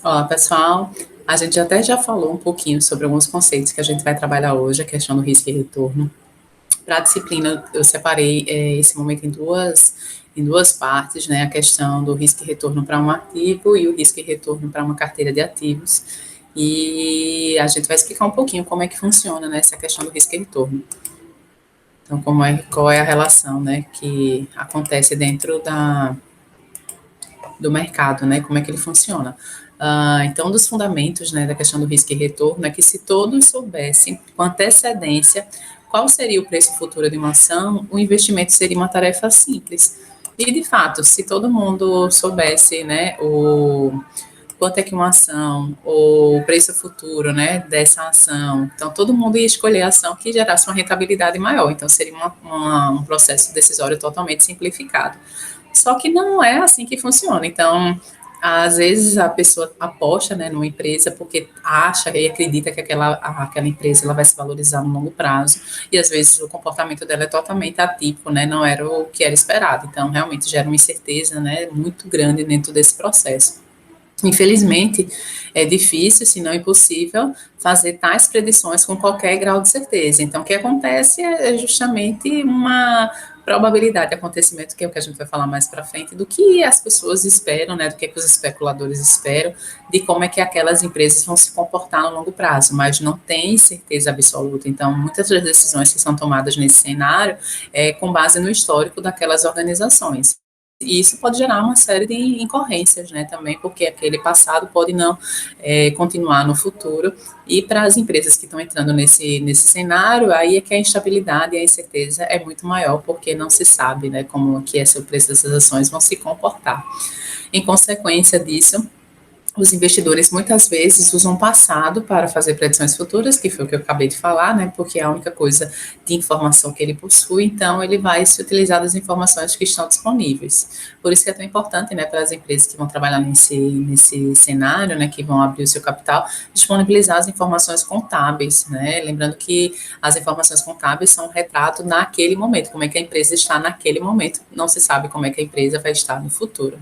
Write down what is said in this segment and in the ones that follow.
Olá, pessoal. A gente até já falou um pouquinho sobre alguns conceitos que a gente vai trabalhar hoje, a questão do risco e retorno. Para a disciplina, eu separei esse momento em duas partes, né? A questão do risco e retorno para um ativo e o risco e retorno para uma carteira de ativos. E a gente vai explicar um pouquinho como é que funciona, né, essa questão do risco e retorno. Então, qual é a relação, né, que acontece dentro do mercado, né? Como é que ele funciona. Então, um dos fundamentos, né, da questão do risco e retorno é que se todos soubessem com antecedência qual seria o preço futuro de uma ação, o investimento seria uma tarefa simples. E, de fato, se todo mundo soubesse, né, quanto é que uma ação, ou o preço futuro, né, dessa ação, então todo mundo ia escolher a ação que gerasse uma rentabilidade maior. Então, seria um processo decisório totalmente simplificado. Só que não é assim que funciona. Então, às vezes a pessoa aposta, né, numa empresa porque acha e acredita que aquela empresa ela vai se valorizar no longo prazo, e às vezes o comportamento dela é totalmente atípico, né, não era o que era esperado. Então, realmente gera uma incerteza, né, muito grande dentro desse processo. Infelizmente, é difícil, se não impossível, fazer tais predições com qualquer grau de certeza. Então, o que acontece é justamente uma probabilidade de acontecimento, que é o que a gente vai falar mais para frente, do que as pessoas esperam, né, do que os especuladores esperam, de como é que aquelas empresas vão se comportar no longo prazo, mas não tem certeza absoluta. Então, muitas das decisões que são tomadas nesse cenário é com base no histórico daquelas organizações. E isso pode gerar uma série de incorrências, né, também, porque aquele passado pode não continuar no futuro. E para as empresas que estão entrando nesse cenário, aí é que a instabilidade e a incerteza é muito maior, porque não se sabe, né, como que esse, o preço dessas ações vão se comportar. Em consequência disso, os investidores muitas vezes usam o passado para fazer predições futuras, que foi o que eu acabei de falar, né? Porque é a única coisa de informação que ele possui, então ele vai se utilizar das informações que estão disponíveis. Por isso que é tão importante, né, para as empresas que vão trabalhar nesse cenário, né, que vão abrir o seu capital, disponibilizar as informações contábeis, né? Lembrando que as informações contábeis são um retrato naquele momento, como é que a empresa está naquele momento, não se sabe como é que a empresa vai estar no futuro.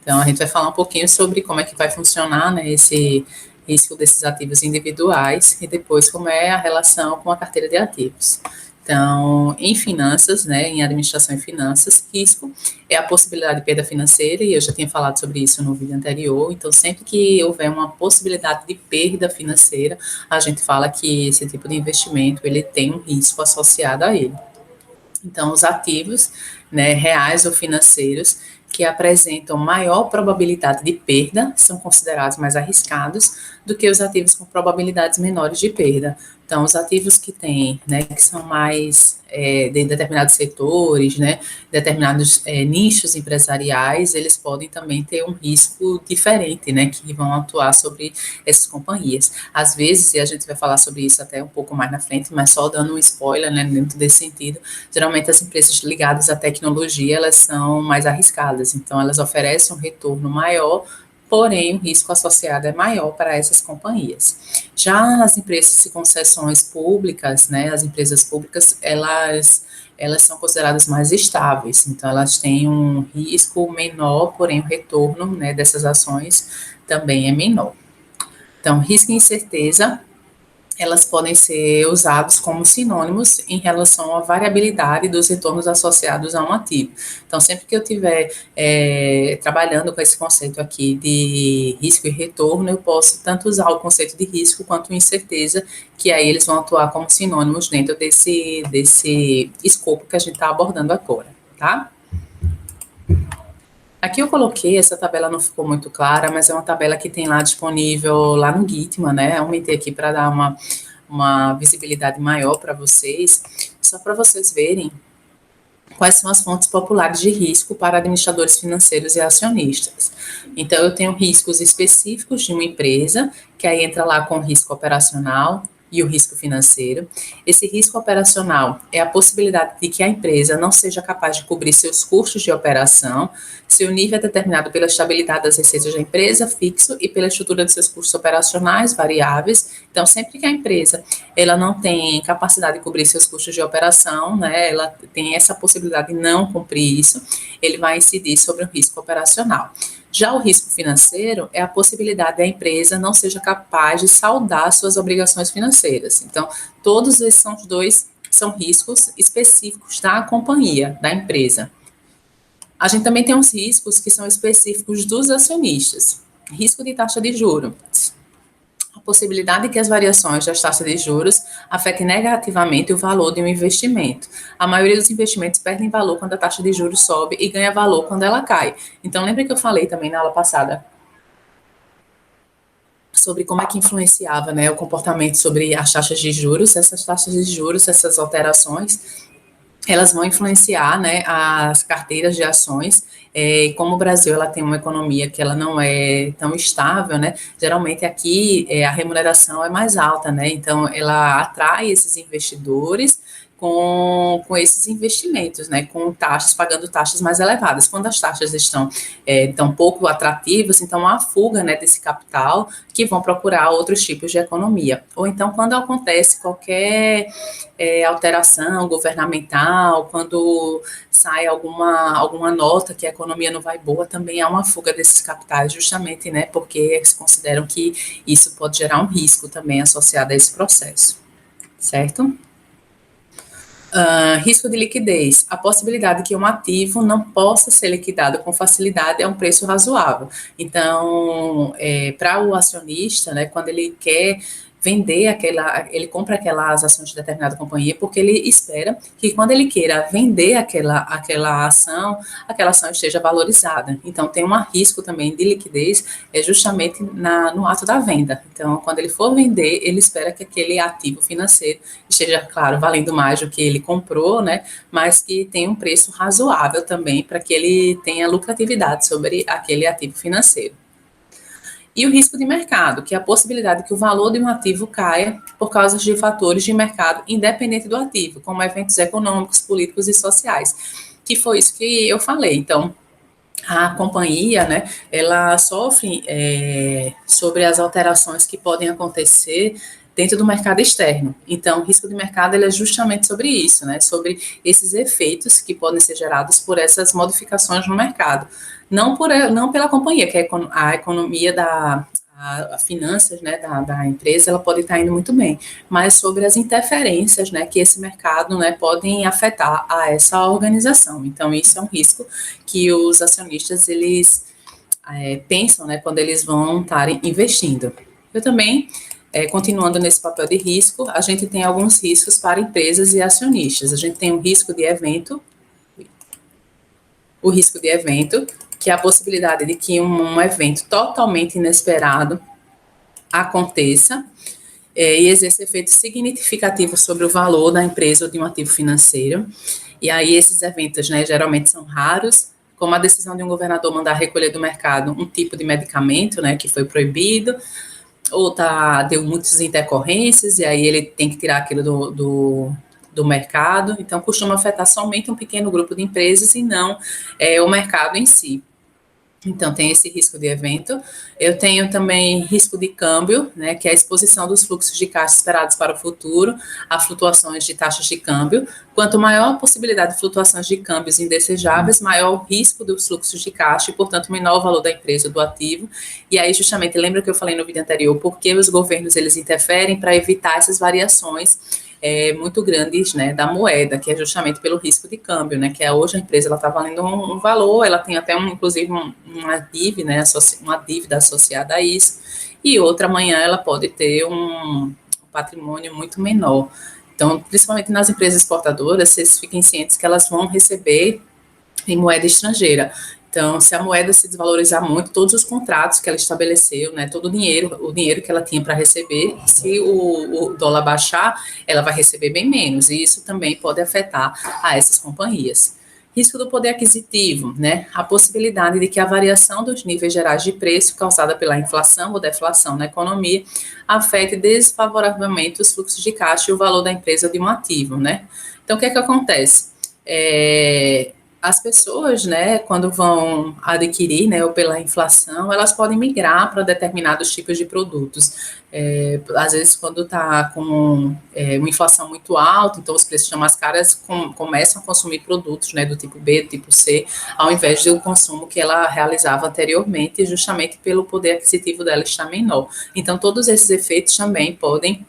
Então, a gente vai falar um pouquinho sobre como é que vai funcionar, né, esse risco desses ativos individuais e depois como é a relação com a carteira de ativos. Então, em finanças, né, em administração e finanças, risco é a possibilidade de perda financeira, e eu já tinha falado sobre isso no vídeo anterior. Então, sempre que houver uma possibilidade de perda financeira, a gente fala que esse tipo de investimento ele tem um risco associado a ele. Então, os ativos, né, reais ou financeiros que apresentam maior probabilidade de perda são considerados mais arriscados do que os ativos com probabilidades menores de perda. Então, os ativos que têm, né, que são mais de determinados setores, né, determinados nichos empresariais, eles podem também ter um risco diferente, né, que vão atuar sobre essas companhias. Às vezes, e a gente vai falar sobre isso até um pouco mais na frente, mas só dando um spoiler, né, dentro desse sentido, geralmente as empresas ligadas à tecnologia, elas são mais arriscadas, então elas oferecem um retorno maior, porém o risco associado é maior para essas companhias. Já as empresas de concessões públicas, né, as empresas públicas, elas são consideradas mais estáveis, então elas têm um risco menor, porém o retorno, né, dessas ações também é menor. Então, risco e incerteza elas podem ser usados como sinônimos em relação à variabilidade dos retornos associados a um ativo. Então, sempre que eu estiver trabalhando com esse conceito aqui de risco e retorno, eu posso tanto usar o conceito de risco quanto incerteza, que aí eles vão atuar como sinônimos dentro desse escopo que a gente está abordando agora, tá? Aqui eu coloquei, essa tabela não ficou muito clara, mas é uma tabela que tem lá disponível lá no Gitman, né? Eu aumentei aqui para dar uma visibilidade maior para vocês, só para vocês verem quais são as fontes populares de risco para administradores financeiros e acionistas. Então, eu tenho riscos específicos de uma empresa, que aí entra lá com o risco operacional e o risco financeiro. Esse risco operacional é a possibilidade de que a empresa não seja capaz de cobrir seus custos de operação, se o nível é determinado pela estabilidade das receitas da empresa, fixo, e pela estrutura de seus custos operacionais, variáveis. Então, sempre que a empresa ela não tem capacidade de cobrir seus custos de operação, né, ela tem essa possibilidade de não cumprir isso, ele vai incidir sobre o risco operacional. Já o risco financeiro é a possibilidade da empresa não seja capaz de saldar suas obrigações financeiras. Então, todos esses são os dois, são riscos específicos da companhia, da empresa. A gente também tem uns riscos que são específicos dos acionistas. Risco de taxa de juros. A possibilidade de que as variações das taxas de juros afetem negativamente o valor de um investimento. A maioria dos investimentos perdem valor quando a taxa de juros sobe e ganha valor quando ela cai. Então, lembra que eu falei também na aula passada sobre como é que influenciava, né, o comportamento sobre as taxas de juros? Essas taxas de juros, essas alterações, elas vão influenciar, né, as carteiras de ações. Como o Brasil ela tem uma economia que ela não é tão estável, né, geralmente aqui a remuneração é mais alta, né, então ela atrai esses investidores com esses investimentos, né, com taxas, pagando taxas mais elevadas. Quando as taxas estão tão pouco atrativas, então há fuga, né, desse capital que vão procurar outros tipos de economia. Ou então, quando acontece qualquer alteração governamental, quando sai alguma nota que a economia não vai boa, também há uma fuga desses capitais, justamente, né, porque eles consideram que isso pode gerar um risco também associado a esse processo, certo? Risco de liquidez. A possibilidade que um ativo não possa ser liquidado com facilidade é um preço razoável. Então, para o acionista, né, quando ele quer vender ele compra aquelas ações de determinada companhia porque ele espera que quando ele queira vender aquela ação esteja valorizada. Então, tem um risco também de liquidez, justamente no ato da venda. Então, quando ele for vender, ele espera que aquele ativo financeiro esteja, claro, valendo mais do que ele comprou, né, mas que tenha um preço razoável também para que ele tenha lucratividade sobre aquele ativo financeiro. E o risco de mercado, que é a possibilidade que o valor de um ativo caia por causa de fatores de mercado independente do ativo, como eventos econômicos, políticos e sociais, que foi isso que eu falei. Então, a companhia, né, ela sofre sobre as alterações que podem acontecer dentro do mercado externo. Então, o risco de mercado ele é justamente sobre isso, né, sobre esses efeitos que podem ser gerados por essas modificações no mercado. Não pela companhia, que a economia a finanças, né, da empresa, ela pode estar indo muito bem, mas sobre as interferências, né, que esse mercado, né, podem afetar a essa organização. Então, isso é um risco que os acionistas, eles pensam, né, quando eles vão estar investindo. Eu também, continuando nesse papel de risco, a gente tem alguns riscos para empresas e acionistas. A gente tem o risco de evento, que é a possibilidade de que um evento totalmente inesperado aconteça e exerça efeito significativo sobre o valor da empresa ou de um ativo financeiro. E aí esses eventos, né, geralmente são raros, como a decisão de um governador mandar recolher do mercado um tipo de medicamento, né, que foi proibido, ou deu muitas intercorrências, e aí ele tem que tirar aquilo do mercado. Então, costuma afetar somente um pequeno grupo de empresas e não o mercado em si. Então, tem esse risco de evento. Eu tenho também risco de câmbio, né, que é a exposição dos fluxos de caixa esperados para o futuro a flutuações de taxas de câmbio. Quanto maior a possibilidade de flutuações de câmbios indesejáveis, maior o risco dos fluxos de caixa e, portanto, menor o valor da empresa, do ativo. E aí, justamente, lembra que eu falei no vídeo anterior, porque os governos eles interferem para evitar essas variações muito grandes, né, da moeda, que é justamente pelo risco de câmbio, né, que hoje a empresa ela está valendo um valor, ela tem até inclusive uma dívida, né, uma dívida associada a isso, e outra amanhã ela pode ter um patrimônio muito menor. Então, principalmente nas empresas exportadoras, vocês fiquem cientes que elas vão receber em moeda estrangeira. Então, se a moeda se desvalorizar muito, todos os contratos que ela estabeleceu, né, todo o dinheiro que ela tinha para receber, se o dólar baixar, ela vai receber bem menos, e isso também pode afetar a essas companhias. Risco do poder aquisitivo, né, a possibilidade de que a variação dos níveis gerais de preço causada pela inflação ou deflação na economia afete desfavoravelmente os fluxos de caixa e o valor da empresa de um ativo, né. Então, o que é que acontece? as pessoas, né, quando vão adquirir, né, ou pela inflação, elas podem migrar para determinados tipos de produtos. Às vezes, quando está com uma inflação muito alta, então os preços estão mais caros, começam a consumir produtos, né, do tipo B, do tipo C, ao invés do consumo que ela realizava anteriormente, justamente pelo poder aquisitivo dela estar menor. Então, todos esses efeitos também podem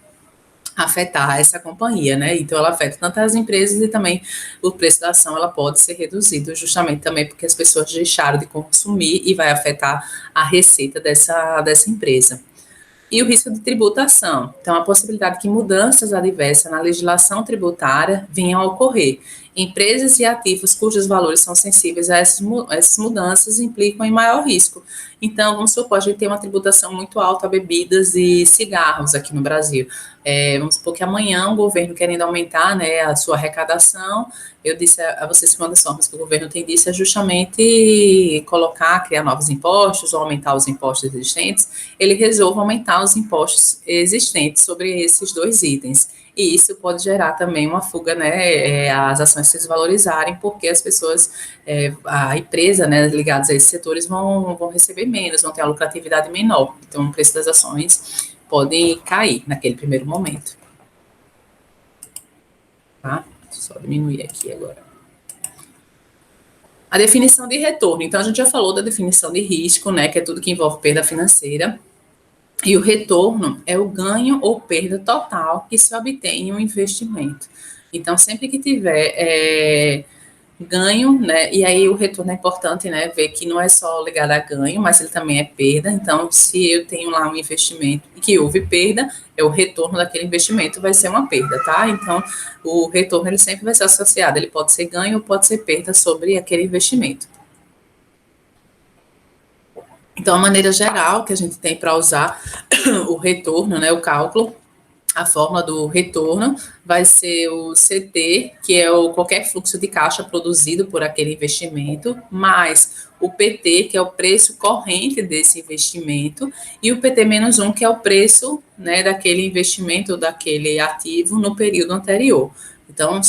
afetar essa companhia, né? Então ela afeta tanto as empresas e também o preço da ação ela pode ser reduzido justamente também porque as pessoas deixaram de consumir e vai afetar a receita dessa empresa. E o risco de tributação. Então, a possibilidade que mudanças adversas na legislação tributária venham a ocorrer. Empresas e ativos cujos valores são sensíveis a essas mudanças implicam em maior risco. Então, vamos supor, a gente tem uma tributação muito alta a bebidas e cigarros aqui no Brasil. Vamos supor que amanhã o governo querendo aumentar, né, a sua arrecadação, eu disse a vocês que uma das formas que o governo tem disso é justamente criar novos impostos ou aumentar os impostos existentes. Ele resolve aumentar os impostos existentes sobre esses dois itens. E isso pode gerar também uma fuga, né, as ações se desvalorizarem, porque as pessoas, a empresa, né, ligadas a esses setores vão receber menos, vão ter a lucratividade menor. Então, o preço das ações pode cair naquele primeiro momento. Tá? Só diminuir aqui agora. A definição de retorno. Então, a gente já falou da definição de risco, né, que é tudo que envolve perda financeira. E o retorno é o ganho ou perda total que se obtém em um investimento. Então, sempre que tiver ganho, né, e aí o retorno é importante, né, ver que não é só ligado a ganho, mas ele também é perda. Então, se eu tenho lá um investimento e que houve perda, o retorno daquele investimento vai ser uma perda, tá? Então, o retorno ele sempre vai ser associado, ele pode ser ganho ou pode ser perda sobre aquele investimento. Então, a maneira geral que a gente tem para usar o retorno, né, o cálculo, a fórmula do retorno vai ser o CT, que é qualquer fluxo de caixa produzido por aquele investimento, mais o PT, que é o preço corrente desse investimento, e o PT menos 1, que é o preço, né, daquele investimento, daquele ativo no período anterior. Então,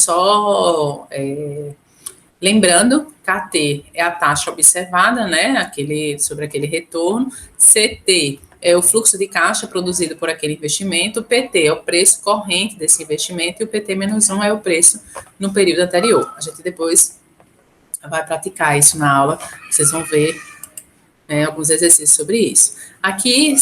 lembrando, KT é a taxa observada, né, sobre aquele retorno, CT é o fluxo de caixa produzido por aquele investimento, o PT é o preço corrente desse investimento e o PT menos 1 é o preço no período anterior. A gente depois vai praticar isso na aula, vocês vão ver alguns exercícios sobre isso. Aqui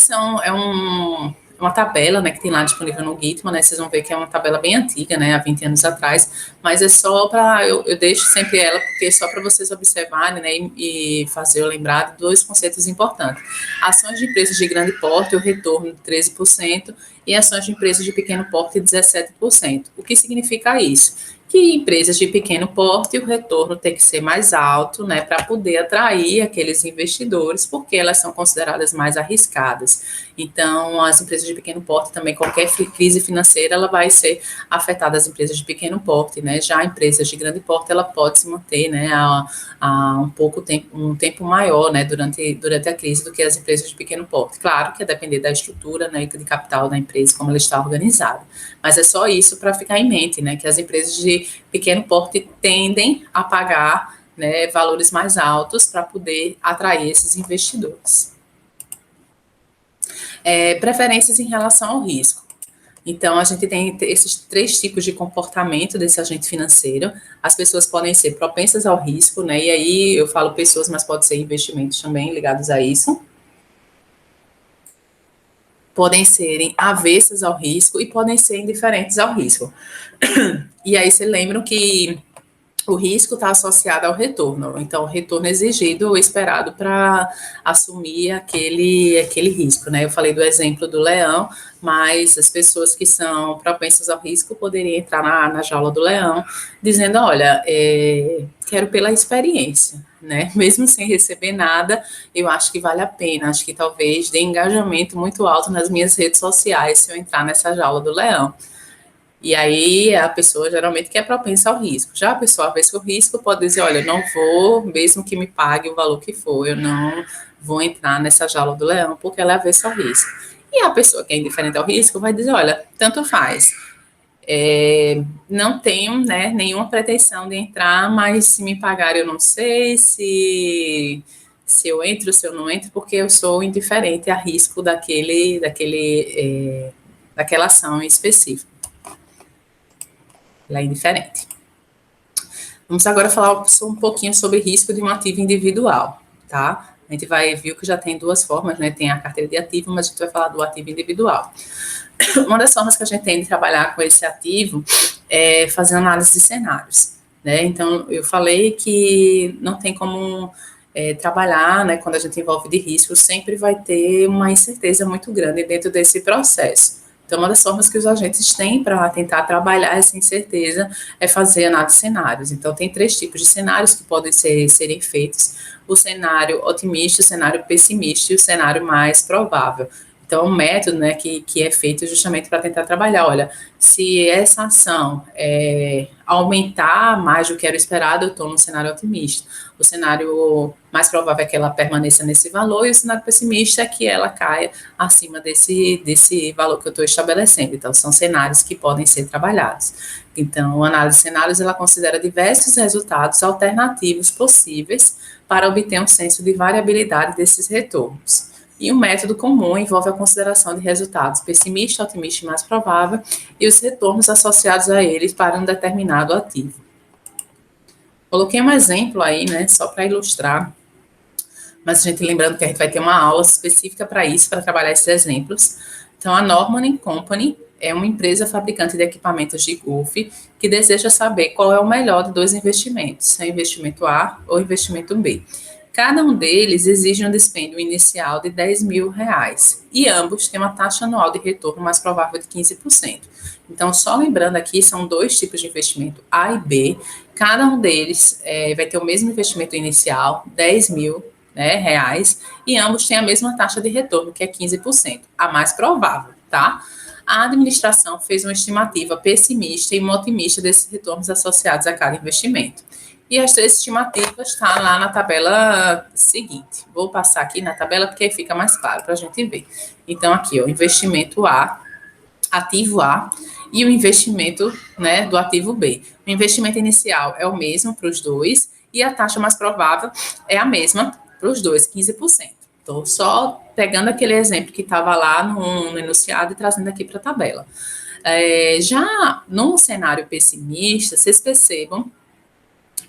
uma tabela, né, que tem lá disponível no Gitmo, né, vocês vão ver que é uma tabela bem antiga, né, há 20 anos atrás, mas é só para, eu deixo sempre ela, porque é só para vocês observarem, né, e fazer eu lembrar de dois conceitos importantes. Ações de empresas de grande porte, o retorno de 13%, e ações de empresas de pequeno porte, 17%. O que significa isso? Que empresas de pequeno porte, o retorno tem que ser mais alto, né, para poder atrair aqueles investidores, porque elas são consideradas mais arriscadas. Então, as empresas de pequeno porte também, qualquer crise financeira, ela vai ser afetada às empresas de pequeno porte, né, já empresas de grande porte, ela pode se manter, né, um tempo maior, né, durante a crise do que as empresas de pequeno porte. Claro que é depender da estrutura, né, de capital da empresa, como ela está organizada. Mas é só isso para ficar em mente, né, que as empresas de pequeno porte tendem a pagar, né, valores mais altos para poder atrair esses investidores. Preferências em relação ao risco. Então, a gente tem esses 3 tipos de comportamento desse agente financeiro. As pessoas podem ser propensas ao risco, né? E aí eu falo pessoas, mas pode ser investimentos também ligados a isso. Podem serem avessas ao risco e podem ser indiferentes ao risco. E aí você lembra que o risco está associado ao retorno, então o retorno exigido ou esperado para assumir aquele risco, né? Eu falei do exemplo do leão, mas as pessoas que são propensas ao risco poderiam entrar na jaula do leão, dizendo, olha, quero pela experiência, né? Mesmo sem receber nada, eu acho que vale a pena, acho que talvez dê engajamento muito alto nas minhas redes sociais se eu entrar nessa jaula do leão. E aí a pessoa geralmente que é propensa ao risco. Já a pessoa, às vezes, o risco pode dizer, olha, eu não vou, mesmo que me pague o valor que for, eu não vou entrar nessa jaula do leão, porque ela é avessa ao risco. E a pessoa que é indiferente ao risco vai dizer, olha, tanto faz. Não tenho, né, nenhuma pretensão de entrar, mas se me pagar eu não sei se eu entro, se eu não entro, porque eu sou indiferente a risco daquela ação em específico. Ela é indiferente. Vamos agora falar um pouquinho sobre risco de um ativo individual, tá? A gente viu que já tem duas formas, né? Tem a carteira de ativo, mas a gente vai falar do ativo individual. Uma das formas que a gente tem de trabalhar com esse ativo é fazer análise de cenários, né? Então, eu falei que não tem como trabalhar, né? Quando a gente envolve de risco, sempre vai ter uma incerteza muito grande dentro desse processo. Então, uma das formas que os agentes têm para tentar trabalhar essa incerteza é fazer análise de cenários. Então, tem 3 tipos de cenários que podem serem feitos: o cenário otimista, o cenário pessimista e o cenário mais provável. Então, é um método, né, que é feito justamente para tentar trabalhar, olha, se essa ação aumentar mais do que era esperado, eu estou no cenário otimista. O cenário mais provável é que ela permaneça nesse valor, e o cenário pessimista é que ela caia acima desse valor que eu estou estabelecendo. Então, são cenários que podem ser trabalhados. Então, a análise de cenários, ela considera diversos resultados alternativos possíveis para obter um senso de variabilidade desses retornos. E um método comum envolve a consideração de resultados pessimista, otimista e mais provável, e os retornos associados a eles para um determinado ativo. Coloquei um exemplo aí, né, só para ilustrar, mas a gente lembrando que a gente vai ter uma aula específica para isso, para trabalhar esses exemplos. Então, a Norman Company é uma empresa fabricante de equipamentos de golfe que deseja saber qual é o melhor de 2 investimentos, se é investimento A ou investimento B. Cada um deles exige um dispêndio inicial de R$10.000 e ambos têm uma taxa anual de retorno mais provável de 15%. Então, só lembrando aqui, são 2 tipos de investimento, A e B. Cada um deles vai ter o mesmo investimento inicial, R$10.000, né, reais, e ambos têm a mesma taxa de retorno, que é 15%, a mais provável, tá? A administração fez uma estimativa pessimista e uma otimista desses retornos associados a cada investimento. E as 3 estimativas estão lá na tabela seguinte. Vou passar aqui na tabela porque aí fica mais claro para a gente ver. Então, aqui, ó, investimento A, ativo A, e o investimento, né, do ativo B. O investimento inicial é o mesmo para os dois, e a taxa mais provável é a mesma para os dois, 15%. Estou só pegando aquele exemplo que estava lá no enunciado e trazendo aqui para a tabela. Já num cenário pessimista, vocês percebam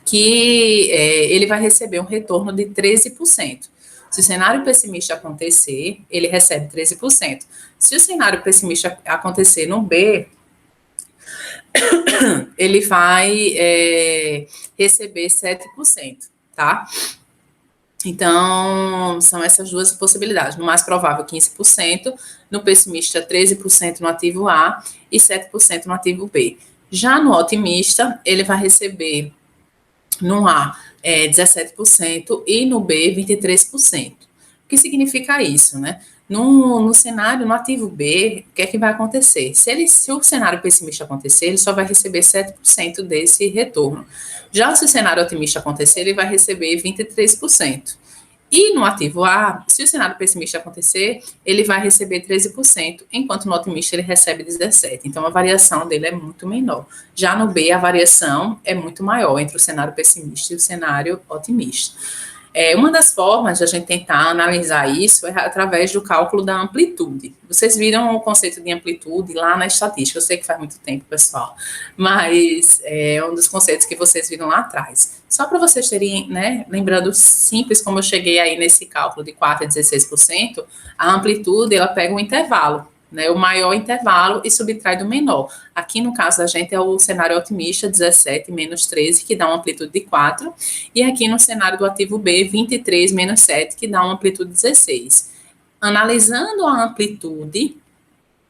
que ele vai receber um retorno de 13%. Se o cenário pessimista acontecer, ele recebe 13%. Se o cenário pessimista acontecer no B, ele vai receber 7%, tá? Então, são essas 2 possibilidades. No mais provável, 15%, no pessimista, 13% no ativo A e 7% no ativo B. Já no otimista, ele vai receber no A 17% e no B 23%. O que significa isso, né? No cenário, no ativo B, o que é que vai acontecer? Se o cenário pessimista acontecer, ele só vai receber 7% desse retorno. Já se o cenário otimista acontecer, ele vai receber 23%. E no ativo A, se o cenário pessimista acontecer, ele vai receber 13%, enquanto no otimista ele recebe 17%. Então, a variação dele é muito menor. Já no B, a variação é muito maior entre o cenário pessimista e o cenário otimista. Uma das formas de a gente tentar analisar isso é através do cálculo da amplitude. Vocês viram o conceito de amplitude lá na estatística, eu sei que faz muito tempo, pessoal, mas é um dos conceitos que vocês viram lá atrás. Só para vocês terem, né, lembrando simples como eu cheguei aí nesse cálculo de 4% a 16%, a amplitude, ela pega um intervalo, né, o maior intervalo e subtrai do menor. Aqui, no caso da gente, é o cenário otimista, 17 menos 13, que dá uma amplitude de 4. E aqui no cenário do ativo B, 23 menos 7, que dá uma amplitude de 16. Analisando a amplitude,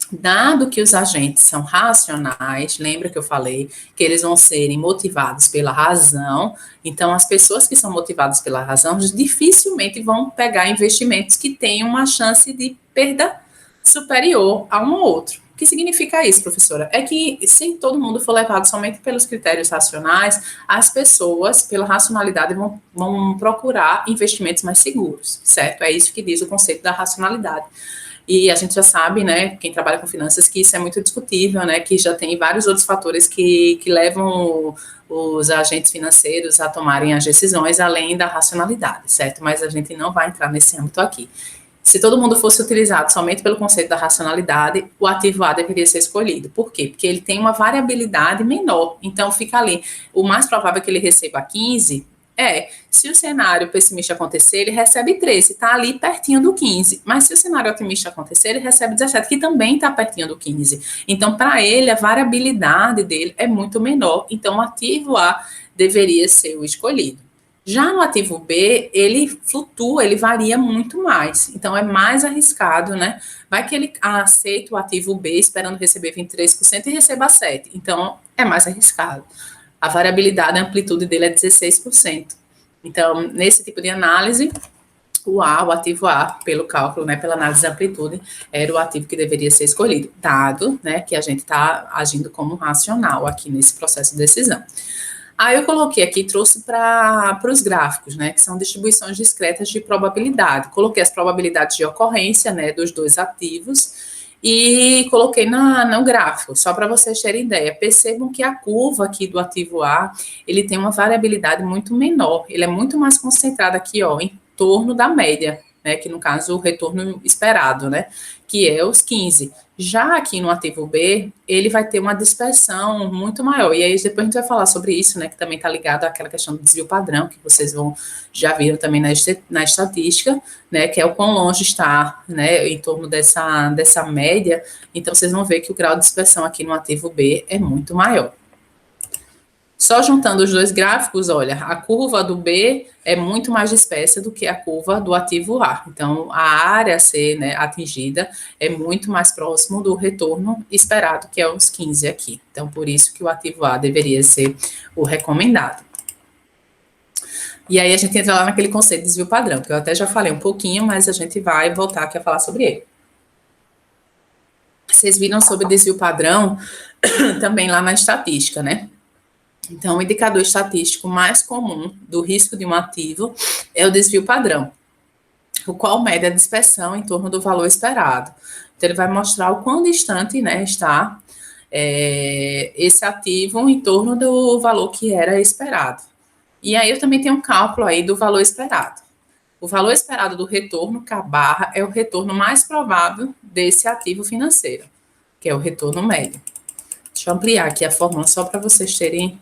dado que os agentes são racionais, lembra que eu falei que eles vão serem motivados pela razão, então as pessoas que são motivadas pela razão dificilmente vão pegar investimentos que tenham uma chance de perda superior a um ou outro, O que significa isso, professora? É que se todo mundo for levado somente pelos critérios racionais, as pessoas, pela racionalidade, vão procurar investimentos mais seguros, certo? É isso que diz o conceito da racionalidade. E a gente já sabe, né, quem trabalha com finanças, que isso é muito discutível, né, que já tem vários outros fatores que levam os agentes financeiros a tomarem as decisões além da racionalidade, certo? Mas a gente não vai entrar nesse âmbito aqui. Se todo mundo fosse utilizado somente pelo conceito da racionalidade, o ativo A deveria ser escolhido. Por quê? Porque ele tem uma variabilidade menor. Então, fica ali. O mais provável é que ele receba 15 se o cenário pessimista acontecer, ele recebe 13, está ali pertinho do 15. Mas se o cenário otimista acontecer, ele recebe 17, que também está pertinho do 15. Então, para ele, a variabilidade dele é muito menor. Então, o ativo A deveria ser o escolhido. Já no ativo B, ele flutua, ele varia muito mais. Então, é mais arriscado, né? Vai que ele aceita o ativo B esperando receber 23% e receba 7%. Então, é mais arriscado. A variabilidade, a amplitude dele é 16%. Então, nesse tipo de análise, o ativo A, pelo cálculo, né, pela análise de amplitude, era o ativo que deveria ser escolhido, dado, né, que a gente está agindo como racional aqui nesse processo de decisão. Aí eu coloquei aqui, trouxe para os gráficos, né, que são distribuições discretas de probabilidade. Coloquei as probabilidades de ocorrência, né, dos dois ativos e coloquei no gráfico, só para vocês terem ideia. Percebam que a curva aqui do ativo A, ele tem uma variabilidade muito menor, ele é muito mais concentrado aqui, ó, em torno da média, né, que no caso o retorno esperado, né, que é os 15. Já aqui no ativo B, ele vai ter uma dispersão muito maior. E aí depois a gente vai falar sobre isso, né? Que também está ligado àquela questão do desvio padrão, que vocês já viram também na estatística, né? Que é o quão longe está, né? Em torno dessa média. Então, vocês vão ver que o grau de dispersão aqui no ativo B é muito maior. Só juntando os dois gráficos, olha, a curva do B é muito mais dispersa do que a curva do ativo A. Então, a área a ser, né, atingida é muito mais próximo do retorno esperado, que é os 15 aqui. Então, por isso que o ativo A deveria ser o recomendado. E aí a gente entra lá naquele conceito de desvio padrão, que eu até já falei um pouquinho, mas a gente vai voltar aqui a falar sobre ele. Vocês viram sobre desvio padrão também lá na estatística, né? Então, o indicador estatístico mais comum do risco de um ativo é o desvio padrão, o qual mede a dispersão em torno do valor esperado. Então, ele vai mostrar o quão distante, né, está esse ativo em torno do valor que era esperado. E aí eu também tenho um cálculo aí do valor esperado. O valor esperado do retorno, K barra, é o retorno mais provável desse ativo financeiro, que é o retorno médio. Deixa eu ampliar aqui a fórmula só para vocês terem...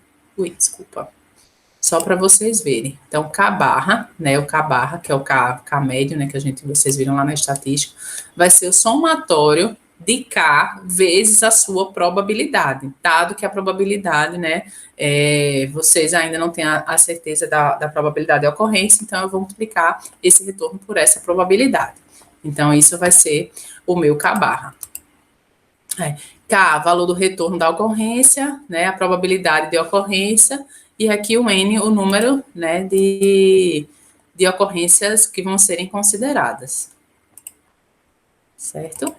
Só para vocês verem. Então, K barra, né, o K barra, que é o K médio, né, que vocês viram lá na estatística, vai ser o somatório de K vezes a sua probabilidade, dado que a probabilidade, né, vocês ainda não têm a certeza da probabilidade de ocorrência, então eu vou multiplicar esse retorno por essa probabilidade. Então, isso vai ser o meu K barra. K, valor do retorno da ocorrência, né, a probabilidade de ocorrência, e aqui o N, o número, né, de ocorrências que vão serem consideradas. Certo?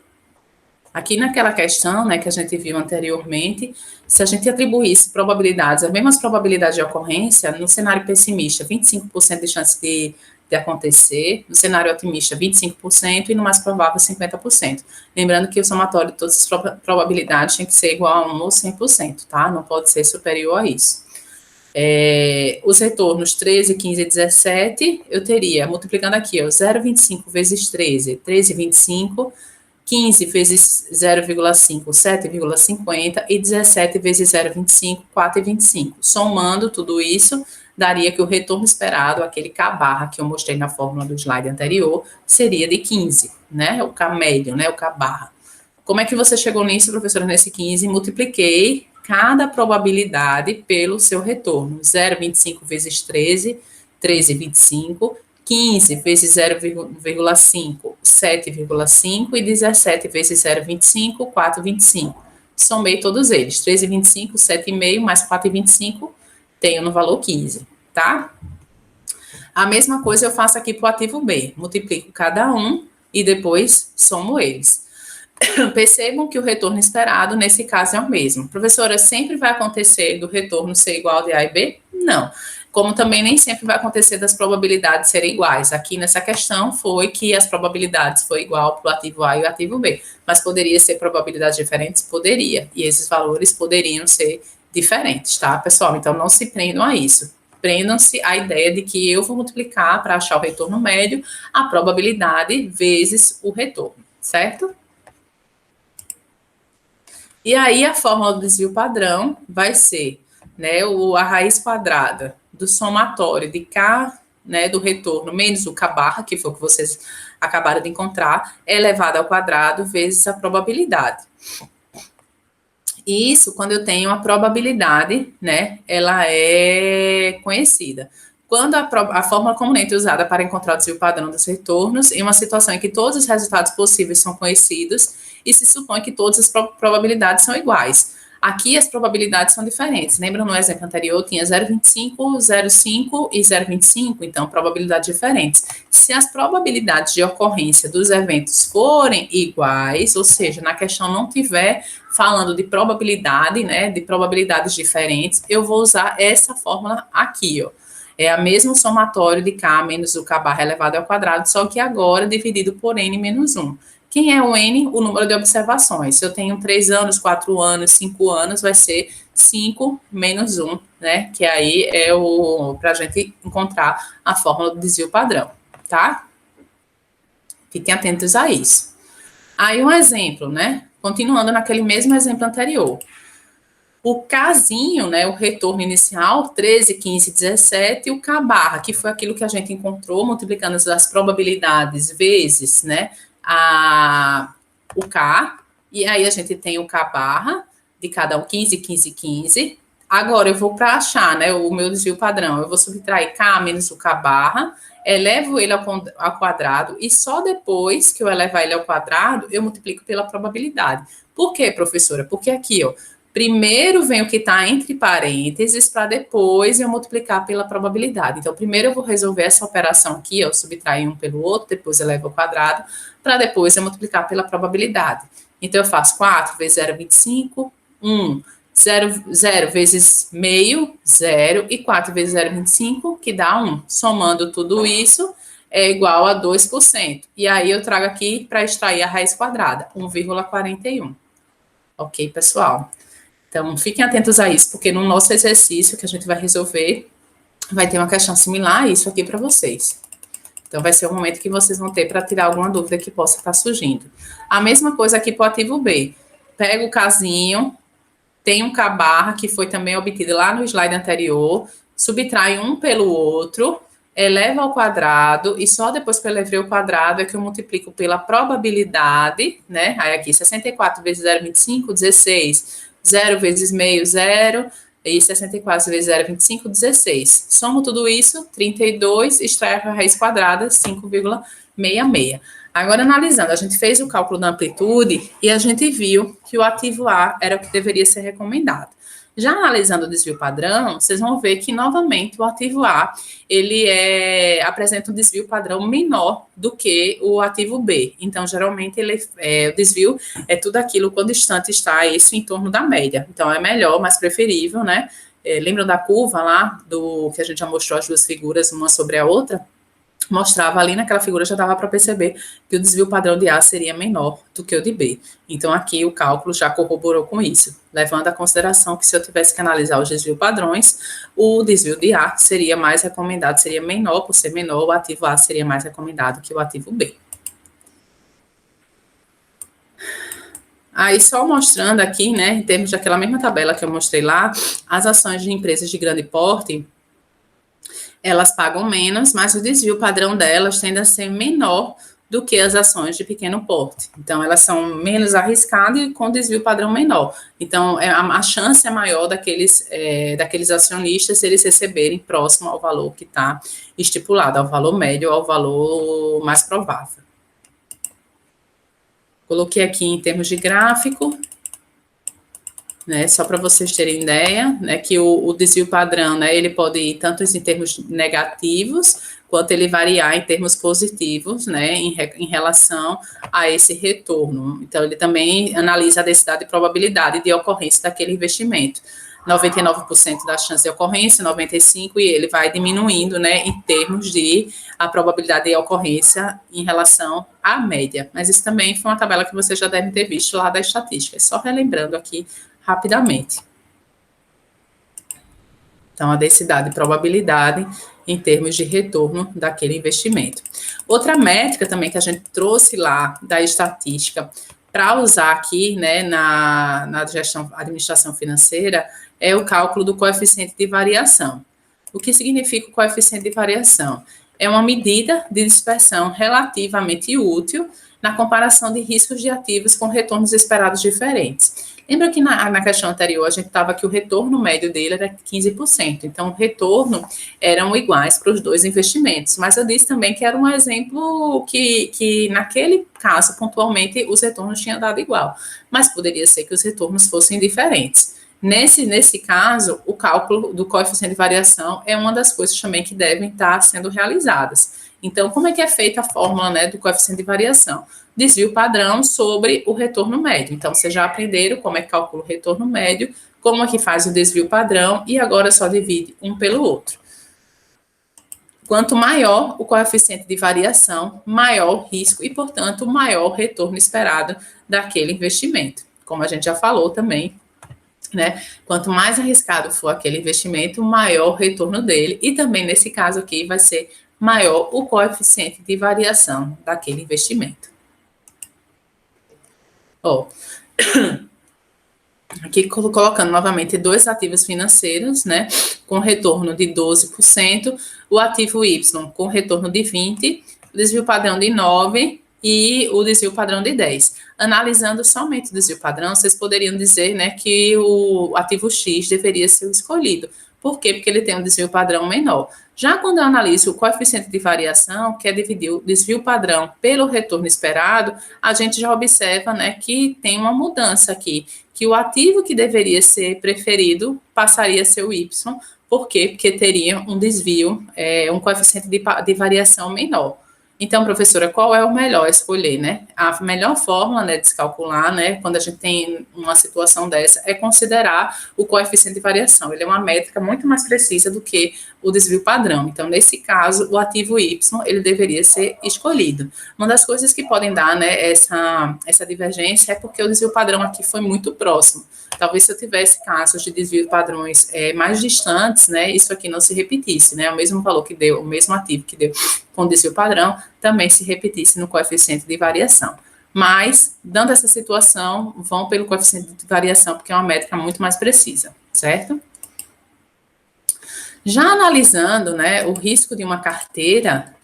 Aqui naquela questão, né, que a gente viu anteriormente, se a gente atribuísse probabilidades, as mesmas probabilidades de ocorrência, no cenário pessimista, 25% de chance de acontecer, no cenário otimista, 25%, e no mais provável, 50%. Lembrando que o somatório de todas as probabilidades tem que ser igual a 1 ou 100%, tá? Não pode ser superior a isso. Os retornos 13, 15 e 17, eu teria, multiplicando aqui, ó, 0,25 vezes 13, 13,25, 15 vezes 0,5, 7,50 e 17 vezes 0,25, 4,25. Somando tudo isso, daria que o retorno esperado, aquele K barra que eu mostrei na fórmula do slide anterior, seria de 15, né? O K médio, né? O K barra. Como é que você chegou nisso, professora, nesse 15? Multipliquei cada probabilidade pelo seu retorno. 0,25 vezes 13, 13,25. 15 vezes 0,5, 7,5 e 17 vezes 0,25, 4,25. Somei todos eles, 13,25, 7,5 mais 4,25, tenho no valor 15, tá? A mesma coisa eu faço aqui para o ativo B, multiplico cada um e depois somo eles. percebam que o retorno esperado, nesse caso, é o mesmo. Professora, sempre vai acontecer do retorno ser igual de A e B? Não. Como também nem sempre vai acontecer das probabilidades serem iguais. Aqui nessa questão foi que as probabilidades foi igual para o ativo A e o ativo B. Mas poderia ser probabilidades diferentes? Poderia. E esses valores poderiam ser diferentes, tá, pessoal? Então, não se prendam a isso. Prendam-se à ideia de que eu vou multiplicar para achar o retorno médio a probabilidade vezes o retorno, certo? E aí a fórmula do desvio padrão vai ser, né, a raiz quadrada do somatório de K, né, do retorno, menos o K barra, que foi o que vocês acabaram de encontrar, elevado ao quadrado vezes a probabilidade. Isso quando eu tenho a probabilidade, né, ela é conhecida. Quando a fórmula comunente é usada para encontrar o desvio padrão dos retornos, em uma situação em que todos os resultados possíveis são conhecidos e se supõe que todas as probabilidades são iguais. Aqui as probabilidades são diferentes. Lembra no exemplo anterior, tinha 0,25, 0,5 e 0,25, então probabilidades diferentes. Se as probabilidades de ocorrência dos eventos forem iguais, ou seja, na questão não tiver falando de probabilidade, né, de probabilidades diferentes, eu vou usar essa fórmula aqui, ó. É a mesma somatório de K menos o K barra elevado ao quadrado, só que agora dividido por N menos 1. Quem é o N? O número de observações. Se eu tenho 3 anos, 4 anos, 5 anos, vai ser 5 menos 1, né? Que aí é para a gente encontrar a fórmula do desvio padrão, tá? Fiquem atentos a isso. Aí um exemplo, né? Continuando naquele mesmo exemplo anterior. O Kzinho, né, o retorno inicial, 13, 15, 17, e o K barra, que foi aquilo que a gente encontrou, multiplicando as probabilidades vezes, né, o K, e aí a gente tem o K barra, de cada um, 15, 15, 15. Agora, eu vou para achar, né, o meu desvio padrão, eu vou subtrair K menos o K barra, elevo ele ao quadrado, e só depois que eu elevar ele ao quadrado, eu multiplico pela probabilidade. Por quê, professora? Porque aqui, ó, primeiro vem o que está entre parênteses, para depois eu multiplicar pela probabilidade. Então, primeiro eu vou resolver essa operação aqui, ó, subtrair um pelo outro, depois elevo ao quadrado, para depois eu multiplicar pela probabilidade. Então, eu faço 4 vezes 0,25, 1. 0 vezes meio, 0, e 4 vezes 0,25, que dá 1. Somando tudo isso, é igual a 2%. E aí eu trago aqui para extrair a raiz quadrada, 1,41. Ok, pessoal? Então, fiquem atentos a isso, porque no nosso exercício que a gente vai resolver, vai ter uma questão similar a isso aqui para vocês. Então, vai ser o momento que vocês vão ter para tirar alguma dúvida que possa estar surgindo. A mesma coisa aqui para o ativo B. Pega o casinho, tem um K barra, que foi também obtido lá no slide anterior, subtrai um pelo outro, eleva ao quadrado, e só depois que eu elevei ao quadrado é que eu multiplico pela probabilidade, né? Aí aqui, 64 vezes 0,25, 16. 0 vezes meio, 0. E 64 vezes 0,25, 16. Somo tudo isso, 32, extrai a raiz quadrada, 5,66. Agora, analisando, a gente fez o cálculo da amplitude e a gente viu que o ativo A era o que deveria ser recomendado. Já analisando o desvio padrão, vocês vão ver que, novamente, o ativo A, ele apresenta um desvio padrão menor do que o ativo B. Então, geralmente, o desvio é tudo aquilo quando distante está isso em torno da média. Então, é melhor, mais preferível, né? Lembram da curva lá, que a gente já mostrou as duas figuras, uma sobre a outra? Mostrava ali naquela figura, já dava para perceber que o desvio padrão de A seria menor do que o de B. Então, aqui o cálculo já corroborou com isso, levando à consideração que se eu tivesse que analisar os desvios padrões, o desvio de A seria mais recomendado, seria menor, por ser menor, o ativo A seria mais recomendado que o ativo B. Aí, só mostrando aqui, né, em termos daquela mesma tabela que eu mostrei lá, as ações de empresas de grande porte, elas pagam menos, mas o desvio padrão delas tende a ser menor do que as ações de pequeno porte. Então, elas são menos arriscadas e com desvio padrão menor. Então, a chance é maior daqueles acionistas eles receberem próximo ao valor que está estipulado, ao valor médio, ao valor mais provável. Coloquei aqui em termos de gráfico. né? Só para vocês terem ideia, né, que o desvio padrão, né, ele pode ir tanto em termos negativos, quanto ele variar em termos positivos, né, em relação a esse retorno. Então, ele também analisa a densidade e probabilidade de ocorrência daquele investimento. 99% da chance de ocorrência, 95%, e ele vai diminuindo, né, em termos de a probabilidade de ocorrência em relação à média. Mas isso também foi uma tabela que vocês já devem ter visto lá da estatística. Só relembrando aqui rapidamente. Então, a densidade e probabilidade em termos de retorno daquele investimento. Outra métrica também que a gente trouxe lá da estatística para usar aqui, né, na administração financeira, é o cálculo do coeficiente de variação. O que significa o coeficiente de variação? É uma medida de dispersão relativamente útil na comparação de riscos de ativos com retornos esperados diferentes. Lembra que na questão anterior a gente estava que o retorno médio dele era 15%, então o retorno eram iguais para os dois investimentos, mas eu disse também que era um exemplo que naquele caso, pontualmente, os retornos tinham dado igual, mas poderia ser que os retornos fossem diferentes. Nesse caso, o cálculo do coeficiente de variação é uma das coisas também que devem estar sendo realizadas. Então, como é que é feita a fórmula, né, do coeficiente de variação? Desvio padrão sobre o retorno médio. Então, vocês já aprenderam como é que calcula o retorno médio, como é que faz o desvio padrão, e agora só divide um pelo outro. Quanto maior o coeficiente de variação, maior o risco e, portanto, maior o retorno esperado daquele investimento. Como a gente já falou também, né? Quanto mais arriscado for aquele investimento, maior o retorno dele. E também, nesse caso aqui, vai ser maior o coeficiente de variação daquele investimento. Ó, aqui colocando novamente dois ativos financeiros, né, com retorno de 12%, o ativo Y com retorno de 20%, o desvio padrão de 9% e o desvio padrão de 10%. Analisando somente o desvio padrão, vocês poderiam dizer, né, que o ativo X deveria ser o escolhido. Por quê? Porque ele tem um desvio padrão menor. Já quando eu analiso o coeficiente de variação, que é dividir o desvio padrão pelo retorno esperado, a gente já observa, né, que tem uma mudança aqui, que o ativo que deveria ser preferido passaria a ser o Y. Por quê? Porque teria um desvio, um coeficiente de variação menor. Então, professora, qual é o melhor a escolher, né? A melhor forma, né, de se calcular, né, quando a gente tem uma situação dessa, é considerar o coeficiente de variação. Ele é uma métrica muito mais precisa do que o desvio padrão. Então, nesse caso, o ativo Y, ele deveria ser escolhido. Uma das coisas que podem dar, né, essa divergência é porque o desvio padrão aqui foi muito próximo. Talvez se eu tivesse casos de desvio padrões mais distantes, né, isso aqui não se repetisse, né, o mesmo valor que deu, o mesmo ativo que deu com desvio padrão, também se repetisse no coeficiente de variação. Mas, dando essa situação, vão pelo coeficiente de variação, porque é uma métrica muito mais precisa, certo? Já analisando, né, o risco de uma carteira,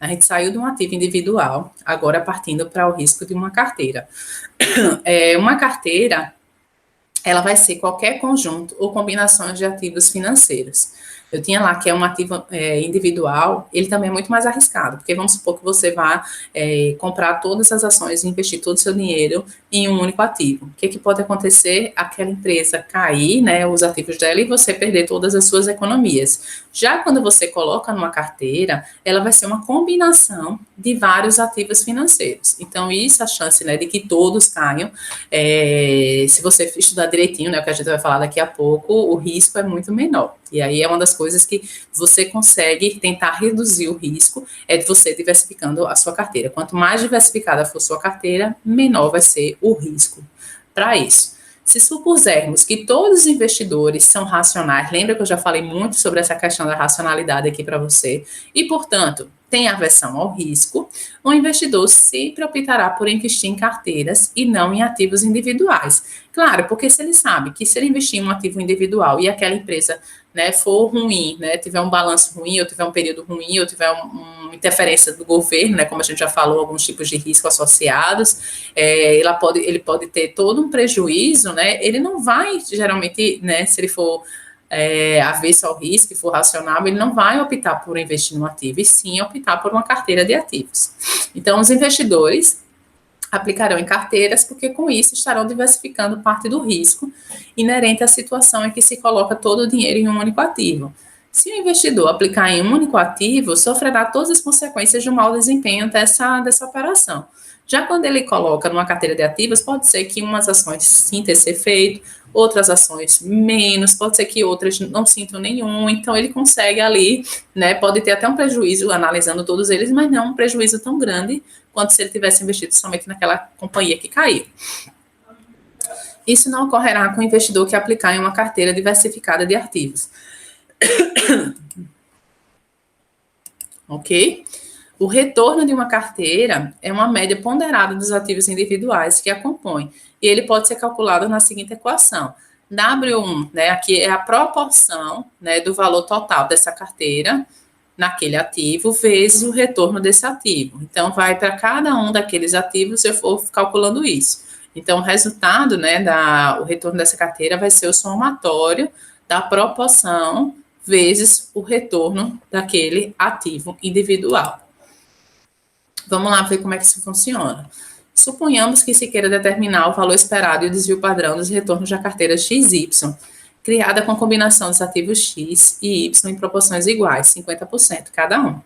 a gente saiu de um ativo individual, agora partindo para o risco de uma carteira. Uma carteira, ela vai ser qualquer conjunto ou combinação de ativos financeiros. Eu tinha lá que é um ativo individual, ele também é muito mais arriscado, porque vamos supor que você vá comprar todas as ações e investir todo o seu dinheiro em um único ativo. O que pode acontecer? Aquela empresa cair, né, os ativos dela, e você perder todas as suas economias. Já quando você coloca numa carteira, ela vai ser uma combinação de vários ativos financeiros. Então, isso, a chance, né, de que todos caiam, se você estudar direitinho, né, o que a gente vai falar daqui a pouco, o risco é muito menor. E aí é uma das coisas que você consegue tentar reduzir o risco, é de você diversificando a sua carteira. Quanto mais diversificada for sua carteira, menor vai ser o risco para isso. Se supusermos que todos os investidores são racionais, lembra que eu já falei muito sobre essa questão da racionalidade aqui para você, e, portanto, tem aversão ao risco, o investidor sempre optará por investir em carteiras e não em ativos individuais. Claro, porque se ele sabe que se ele investir em um ativo individual e aquela empresa, né, for ruim, né, tiver um balanço ruim, ou tiver um período ruim, ou tiver uma interferência do governo, né, como a gente já falou, alguns tipos de risco associados, ele pode ter todo um prejuízo, né, ele não vai, geralmente, né, se ele for avesso ao risco e for racional, ele não vai optar por investir no ativo, e sim optar por uma carteira de ativos. Então, os investidores, aplicarão em carteiras, porque com isso estarão diversificando parte do risco inerente à situação em que se coloca todo o dinheiro em um único ativo. Se o investidor aplicar em um único ativo, sofrerá todas as consequências de um mau desempenho dessa operação. Já quando ele coloca numa carteira de ativos, pode ser que umas ações sintam esse efeito, outras ações menos, pode ser que outras não sintam nenhum, então ele consegue ali, né, pode ter até um prejuízo analisando todos eles, mas não um prejuízo tão grande quanto se ele tivesse investido somente naquela companhia que caiu. Isso não ocorrerá com o investidor que aplicar em uma carteira diversificada de ativos. Ok? O retorno de uma carteira é uma média ponderada dos ativos individuais que a compõem, e ele pode ser calculado na seguinte equação. W1, né, aqui é a proporção, né, do valor total dessa carteira naquele ativo vezes o retorno desse ativo. Então, vai para cada um daqueles ativos, eu for calculando isso. Então, o resultado, né, o retorno dessa carteira vai ser o somatório da proporção vezes o retorno daquele ativo individual. Vamos lá ver como é que isso funciona. Suponhamos que se queira determinar o valor esperado e o desvio padrão dos retornos da carteira XY, criada com a combinação dos ativos X e Y em proporções iguais, 50% cada um.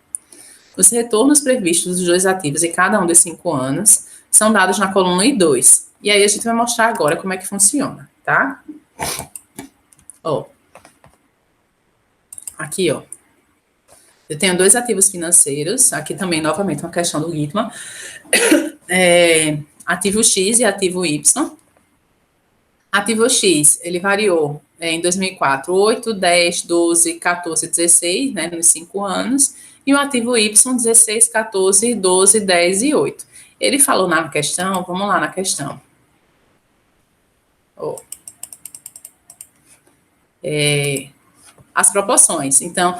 Os retornos previstos dos dois ativos em cada um dos 5 anos são dados na coluna I2. E aí a gente vai mostrar agora como é que funciona, tá? Ó. Aqui, ó. Eu tenho dois ativos financeiros, aqui também, novamente, uma questão do Gitman. Ativo X e ativo Y. Ativo X, ele variou em 2004, 8, 10, 12, 14, 16, né, nos 5 anos. E o ativo Y, 16, 14, 12, 10 e 8. Ele falou na questão, vamos lá na questão. As proporções. Então,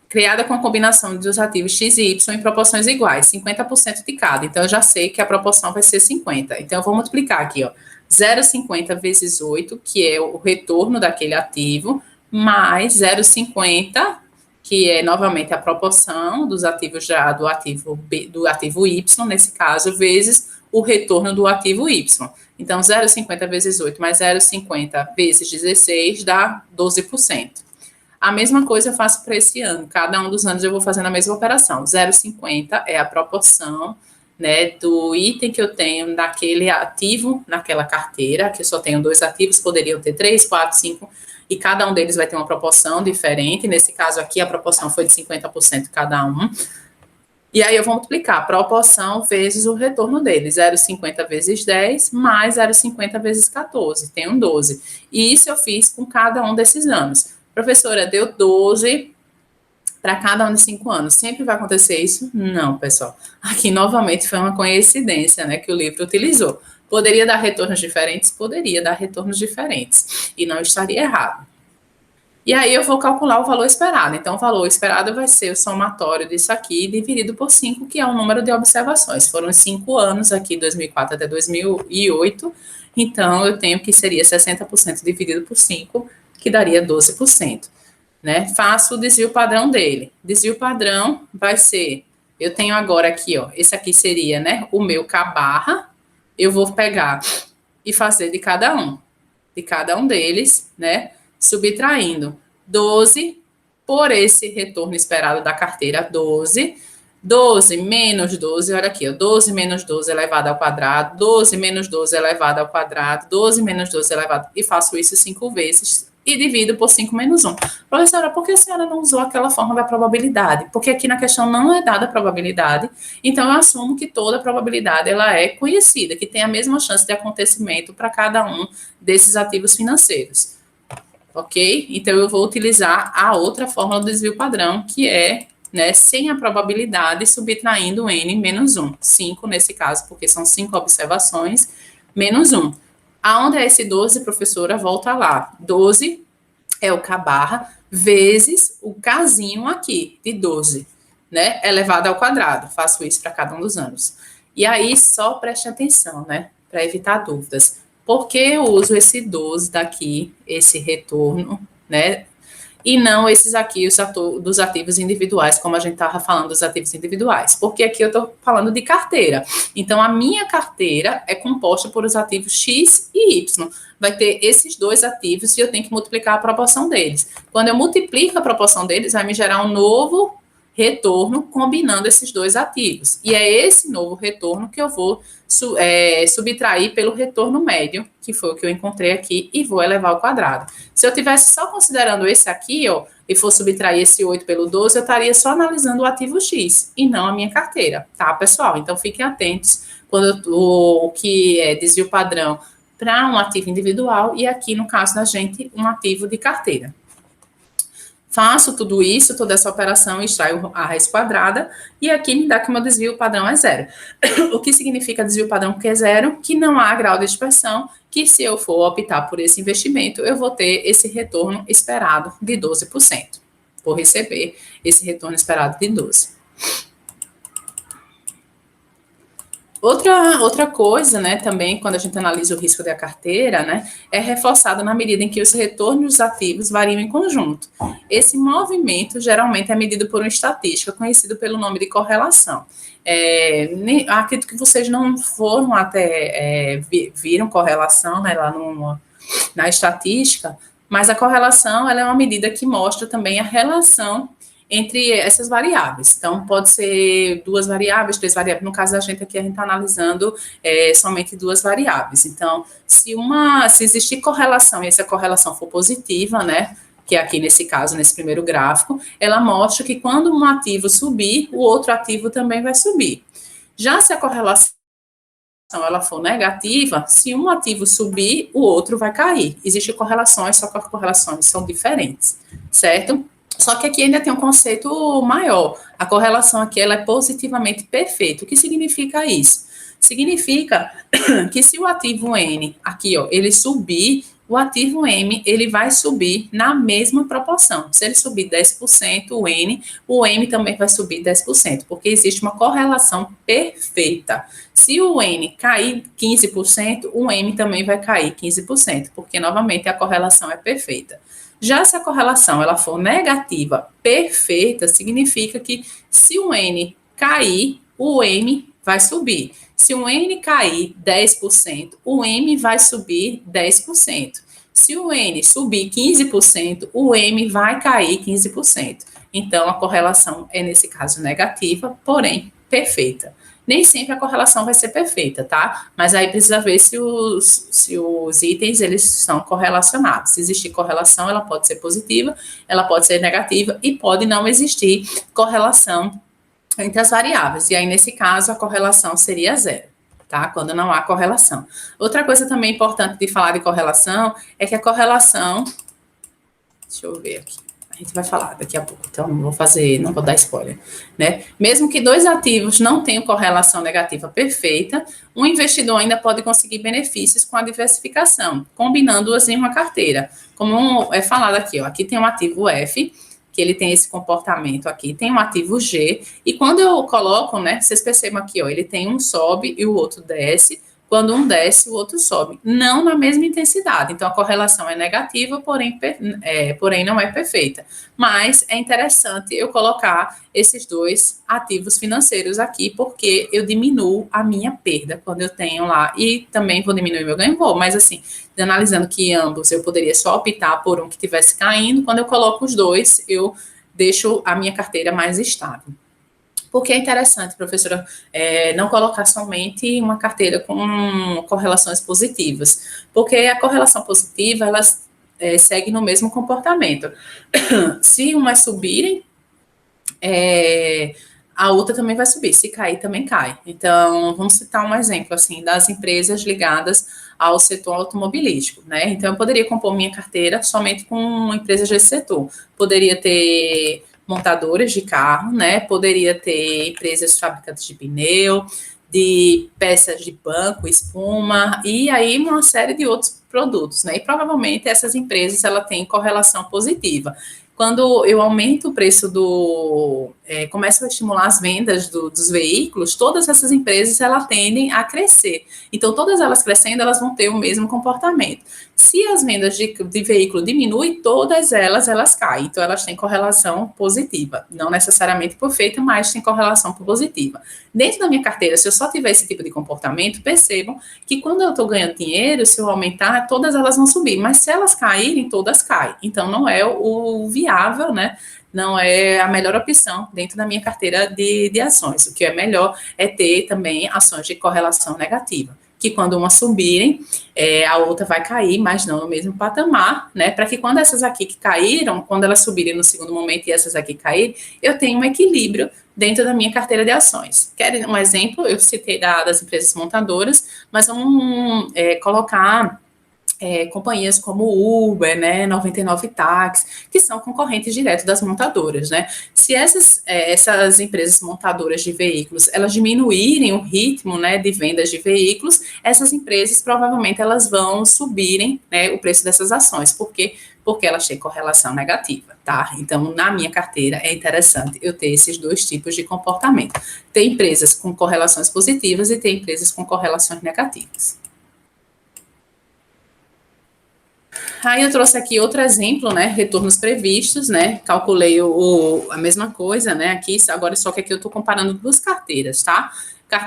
criada com a combinação dos ativos X e Y em proporções iguais, 50% de cada. Então, eu já sei que a proporção vai ser 50. Então, eu vou multiplicar aqui, ó, 0,50 vezes 8, que é o retorno daquele ativo, mais 0,50, que é, novamente, a proporção dos ativos já do ativo Y, nesse caso, vezes o retorno do ativo Y. Então, 0,50 vezes 8 mais 0,50 vezes 16 dá 12%. A mesma coisa eu faço para esse ano. Cada um dos anos eu vou fazendo a mesma operação. 0,50 é a proporção, né, do item que eu tenho naquele ativo, naquela carteira, que eu só tenho 2 ativos, poderiam ter 3, 4, 5, e cada um deles vai ter uma proporção diferente. Nesse caso aqui, a proporção foi de 50% cada um. E aí eu vou multiplicar a proporção vezes o retorno dele, 0,50 vezes 10, mais 0,50 vezes 14, tenho 12. E isso eu fiz com cada um desses anos. Professora, deu 12 para cada um de 5 anos. Sempre vai acontecer isso? Não, pessoal. Aqui, novamente, foi uma coincidência, né, que o livro utilizou. Poderia dar retornos diferentes? Poderia dar retornos diferentes. E não estaria errado. E aí, eu vou calcular o valor esperado. Então, o valor esperado vai ser o somatório disso aqui, dividido por 5, que é o número de observações. Foram 5 anos aqui, 2004 até 2008. Então, eu tenho que seria 60% dividido por 5, que daria 12%, né? Faço o desvio padrão dele. Desvio padrão vai ser, eu tenho agora aqui, ó, esse aqui seria, né, o meu K barra, eu vou pegar e fazer de cada um deles, né, subtraindo 12 por esse retorno esperado da carteira, 12 menos 12, olha aqui, ó, 12 menos 12 elevado ao quadrado, 12 menos 12 elevado ao quadrado, 12 menos 12 elevado, e faço isso 5 vezes, e divido por 5 menos 1. Professora, por que a senhora não usou aquela forma da probabilidade? Porque aqui na questão não é dada a probabilidade, então eu assumo que toda a probabilidade ela é conhecida, que tem a mesma chance de acontecimento para cada um desses ativos financeiros. Ok? Então, eu vou utilizar a outra fórmula do desvio padrão, que é, né, sem a probabilidade, subtraindo N menos 1. 5 nesse caso, porque são 5 observações, menos 1. Aonde é esse 12, professora? Volta lá. 12 é o K barra vezes o Kzinho aqui, de 12, né? Elevado ao quadrado. Faço isso para cada um dos anos. E aí, só preste atenção, né? Para evitar dúvidas. Por que eu uso esse 12 daqui, esse retorno, né? e não esses aqui, dos ativos individuais, como a gente estava falando dos ativos individuais, porque aqui eu estou falando de carteira. Então, a minha carteira é composta por os ativos X e Y. Vai ter esses dois ativos e eu tenho que multiplicar a proporção deles. Quando eu multiplico a proporção deles, vai me gerar um novo retorno combinando esses dois ativos. E é esse novo retorno que eu vou subtrair pelo retorno médio, que foi o que eu encontrei aqui, e vou elevar ao quadrado. Se eu tivesse só considerando esse aqui, ó, e for subtrair esse 8 pelo 12, eu estaria só analisando o ativo X, e não a minha carteira, tá, pessoal? Então, fiquem atentos quando o que é desvio padrão para um ativo individual, e aqui, no caso da gente, um ativo de carteira. Faço tudo isso, toda essa operação, extraio a raiz quadrada, e aqui me dá que o meu desvio padrão é zero. O que significa desvio padrão que é zero? Que não há grau de dispersão, que se eu for optar por esse investimento, eu vou ter esse retorno esperado de 12%. Vou receber esse retorno esperado de 12%. Outra coisa, né, também, quando a gente analisa o risco da carteira, né, é reforçado na medida em que os retornos dos ativos variam em conjunto. Esse movimento geralmente é medido por uma estatística conhecida pelo nome de correlação. Acredito que vocês não foram até viram correlação, né, lá na estatística, mas a correlação ela é uma medida que mostra também a relação entre essas variáveis. Então, pode ser 2 variáveis, 3 variáveis. No caso da gente aqui, a gente está analisando somente 2 variáveis. Então, se existir correlação e essa correlação for positiva, né, que é aqui nesse caso, nesse primeiro gráfico, ela mostra que quando um ativo subir, o outro ativo também vai subir. Já se a correlação ela for negativa, se um ativo subir, o outro vai cair. Existem correlações, só que as correlações são diferentes, certo? Só que aqui ainda tem um conceito maior. A correlação aqui ela é positivamente perfeita. O que significa isso? Significa que se o ativo N, aqui, ó, ele subir, o ativo M, ele vai subir na mesma proporção. Se ele subir 10%, o M também vai subir 10%, porque existe uma correlação perfeita. Se o N cair 15%, o M também vai cair 15%, porque, novamente, a correlação é perfeita. Já se a correlação ela for negativa perfeita, significa que se o N cair, o M vai subir. Se o N cair 10%, o M vai subir 10%. Se o N subir 15%, o M vai cair 15%. Então, a correlação é, nesse caso, negativa, porém perfeita. Nem sempre a correlação vai ser perfeita, tá? Mas aí precisa ver se os itens, eles são correlacionados. Se existir correlação, ela pode ser positiva, ela pode ser negativa e pode não existir correlação entre as variáveis. E aí, nesse caso, a correlação seria zero, tá? Quando não há correlação. Outra coisa também importante de falar de correlação é que a correlação... Deixa eu ver aqui. A gente vai falar daqui a pouco, então não vou dar spoiler, né? Mesmo que 2 ativos não tenham correlação negativa perfeita, um investidor ainda pode conseguir benefícios com a diversificação, combinando-as em uma carteira. Como é falado aqui, ó, aqui tem um ativo F, que ele tem esse comportamento aqui, tem um ativo G, e quando eu coloco, né, vocês percebam aqui, ó, ele tem um sobe e o outro desce. Quando um desce, o outro sobe. Não na mesma intensidade. Então, a correlação é negativa, porém não é perfeita. Mas é interessante eu colocar esses 2 ativos financeiros aqui, porque eu diminuo a minha perda quando eu tenho lá. E também vou diminuir meu ganho, mas assim, analisando que ambos eu poderia só optar por um que estivesse caindo, quando eu coloco os 2, eu deixo a minha carteira mais estável. Porque é interessante, professora, não colocar somente uma carteira com correlações positivas, porque a correlação positiva, ela segue no mesmo comportamento. Se umas subirem, a outra também vai subir, se cair, também cai. Então, vamos citar um exemplo, assim, das empresas ligadas ao setor automobilístico, né? Então, eu poderia compor minha carteira somente com empresas desse setor. Poderia ter montadoras de carro, né? Poderia ter empresas fabricantes de pneu, de peças de banco, espuma, e aí uma série de outros produtos, né? E provavelmente essas empresas ela têm correlação positiva. quando eu aumento o preço começo a estimular as vendas dos veículos, todas essas empresas, elas tendem a crescer. Então, todas elas crescendo, elas vão ter o mesmo comportamento. Se as vendas de veículo diminuem, todas elas caem. Então, elas têm correlação positiva. Não necessariamente perfeita, mas tem correlação positiva. Dentro da minha carteira, se eu só tiver esse tipo de comportamento, percebam que quando eu estou ganhando dinheiro, se eu aumentar, todas elas vão subir. Mas se elas caírem, todas caem. Então, não é o viável, né? Não é a melhor opção dentro da minha carteira de ações. O que é melhor é ter também ações de correlação negativa, que quando uma subirem, a outra vai cair, mas não no mesmo patamar, né? Para que quando essas aqui que caíram, quando elas subirem no segundo momento e essas aqui caírem, eu tenho um equilíbrio dentro da minha carteira de ações. Querem um exemplo? Eu citei das empresas montadoras, mas vamos colocar companhias como Uber, né, 99 Táxi, que são concorrentes diretos das montadoras, né? Se essas empresas montadoras de veículos, elas diminuírem o ritmo, né, de vendas de veículos, essas empresas provavelmente elas vão subirem, né, o preço dessas ações, porque elas têm correlação negativa, tá? Então, na minha carteira, é interessante eu ter esses dois tipos de comportamento. Tem empresas com correlações positivas e tem empresas com correlações negativas. Aí eu trouxe aqui outro exemplo, né? Retornos previstos, né? Calculei a mesma coisa, né? Aqui, agora só que aqui eu estou comparando duas carteiras, tá?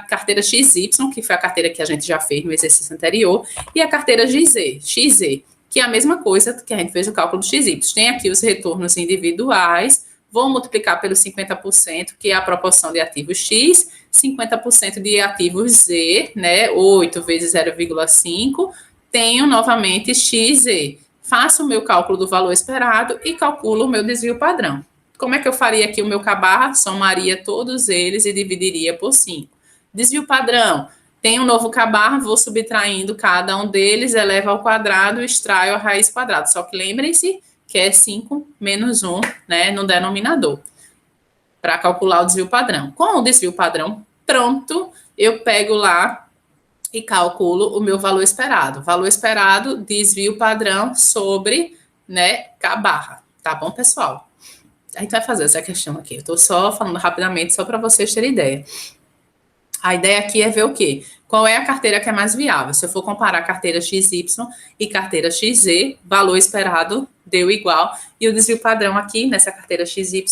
Carteira XY, que foi a carteira que a gente já fez no exercício anterior, e a carteira XZ, que é a mesma coisa que a gente fez o cálculo do XY. Tem aqui os retornos individuais, vou multiplicar pelo 50%, que é a proporção de ativos X, 50% de ativos Z, né? 8 vezes 0,5, tenho novamente XZ. Faço o meu cálculo do valor esperado e calculo o meu desvio padrão. Como é que eu faria aqui o meu K-barra? Somaria todos eles e dividiria por 5. Desvio padrão. Tenho um novo K-barra, vou subtraindo cada um deles, elevo ao quadrado, extraio a raiz quadrada. Só que lembrem-se que é 5 menos 1, né, no denominador, para calcular o desvio padrão. Com o desvio padrão pronto, eu pego lá e calculo o meu valor esperado. Valor esperado, desvio padrão sobre, né, K-barra. Tá bom, pessoal? A gente vai fazer essa questão aqui. Eu estou só falando rapidamente, só para vocês terem ideia. A ideia aqui é ver o quê? Qual é a carteira que é mais viável? Se eu for comparar carteira XY e carteira XZ, valor esperado deu igual. E o desvio padrão aqui, nessa carteira XY,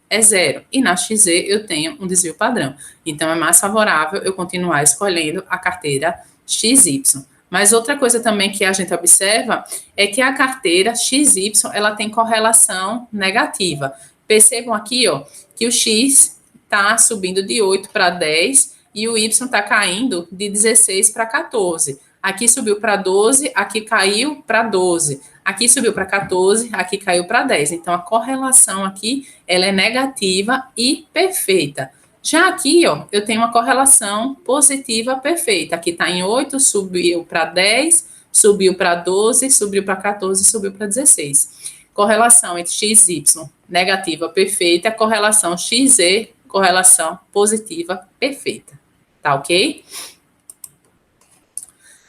é 0. E na XZ eu tenho um desvio padrão. Então, é mais favorável eu continuar escolhendo a carteira XY. Mas outra coisa também que a gente observa é que a carteira XY, ela tem correlação negativa. Percebam aqui, ó, que o X está subindo de 8 para 10 e o Y está caindo de 16 para 14. Aqui subiu para 12, aqui caiu para 12. Aqui subiu para 14, aqui caiu para 10. Então, a correlação aqui, ela é negativa e perfeita. Já aqui, ó, eu tenho uma correlação positiva perfeita. Aqui está em 8, subiu para 10, subiu para 12, subiu para 14, subiu para 16. Correlação entre x e y negativa perfeita, correlação XZ, correlação positiva perfeita. Tá ok?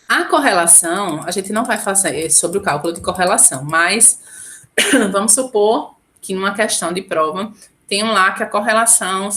A correlação, a gente não vai fazer sobre o cálculo de correlação, mas vamos supor que numa questão de prova tem lá que a correlação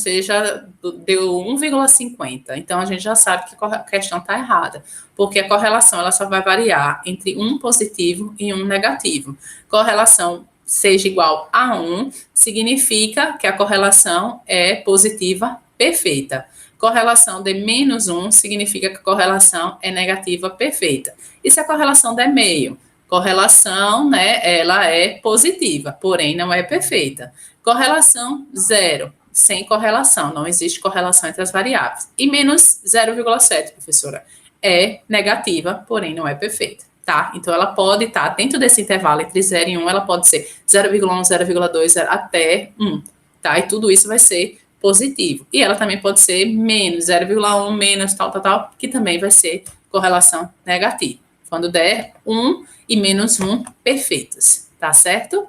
deu 1,50. Então, a gente já sabe que a questão está errada, porque a correlação ela só vai variar entre um positivo e um negativo. Correlação seja igual a 1, significa que a correlação é positiva perfeita. Correlação de menos 1 significa que a correlação é negativa perfeita. E se a correlação der meio? Correlação, né, ela é positiva, porém não é perfeita. Correlação 0, sem correlação, não existe correlação entre as variáveis. E menos 0,7, professora, é negativa, porém não é perfeita, tá? Então, ela pode estar dentro desse intervalo entre 0 e 1, ela pode ser 0,1, 0,2, até 1, tá? E tudo isso vai ser positivo. E ela também pode ser menos 0,1, menos tal, que também vai ser correlação negativa. Quando der 1 e menos 1 perfeitas, tá certo?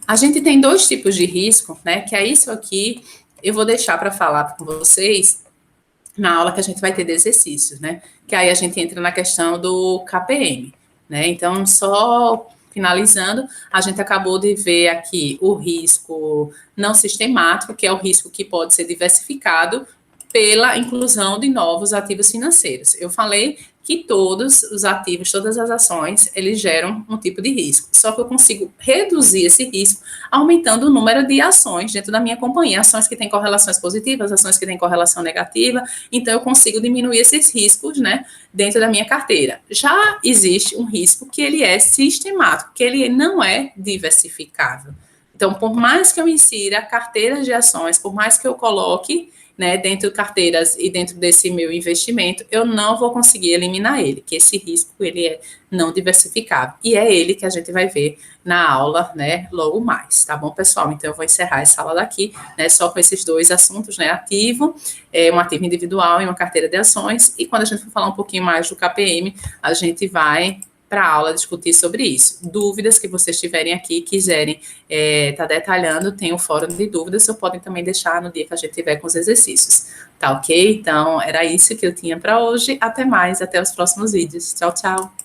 A gente tem dois tipos de risco, né? Que é isso aqui, eu vou deixar para falar com vocês na aula que a gente vai ter de exercícios, né? Que aí a gente entra na questão do KPM, né? Então, só finalizando, a gente acabou de ver aqui o risco não sistemático, que é o risco que pode ser diversificado pela inclusão de novos ativos financeiros. Eu falei que todos os ativos, todas as ações, eles geram um tipo de risco. Só que eu consigo reduzir esse risco aumentando o número de ações dentro da minha companhia, ações que têm correlações positivas, ações que têm correlação negativa. Então eu consigo diminuir esses riscos, né, dentro da minha carteira. Já existe um risco que ele é sistemático, que ele não é diversificável. Então, por mais que eu insira carteiras de ações, por mais que eu coloque, né, dentro de carteiras e dentro desse meu investimento, eu não vou conseguir eliminar ele, que esse risco ele é não diversificável. E é ele que a gente vai ver na aula, né, logo mais, tá bom, pessoal? Então eu vou encerrar essa aula daqui, né, só com esses dois assuntos, né, ativo, um ativo individual e uma carteira de ações, e quando a gente for falar um pouquinho mais do KPM, a gente vai para a aula discutir sobre isso. Dúvidas que vocês tiverem aqui, quiserem tá detalhando, tem o fórum de dúvidas, vocês podem também deixar no dia que a gente tiver com os exercícios, tá ok? Então, era isso que eu tinha para hoje. Até mais, até os próximos vídeos. Tchau, tchau.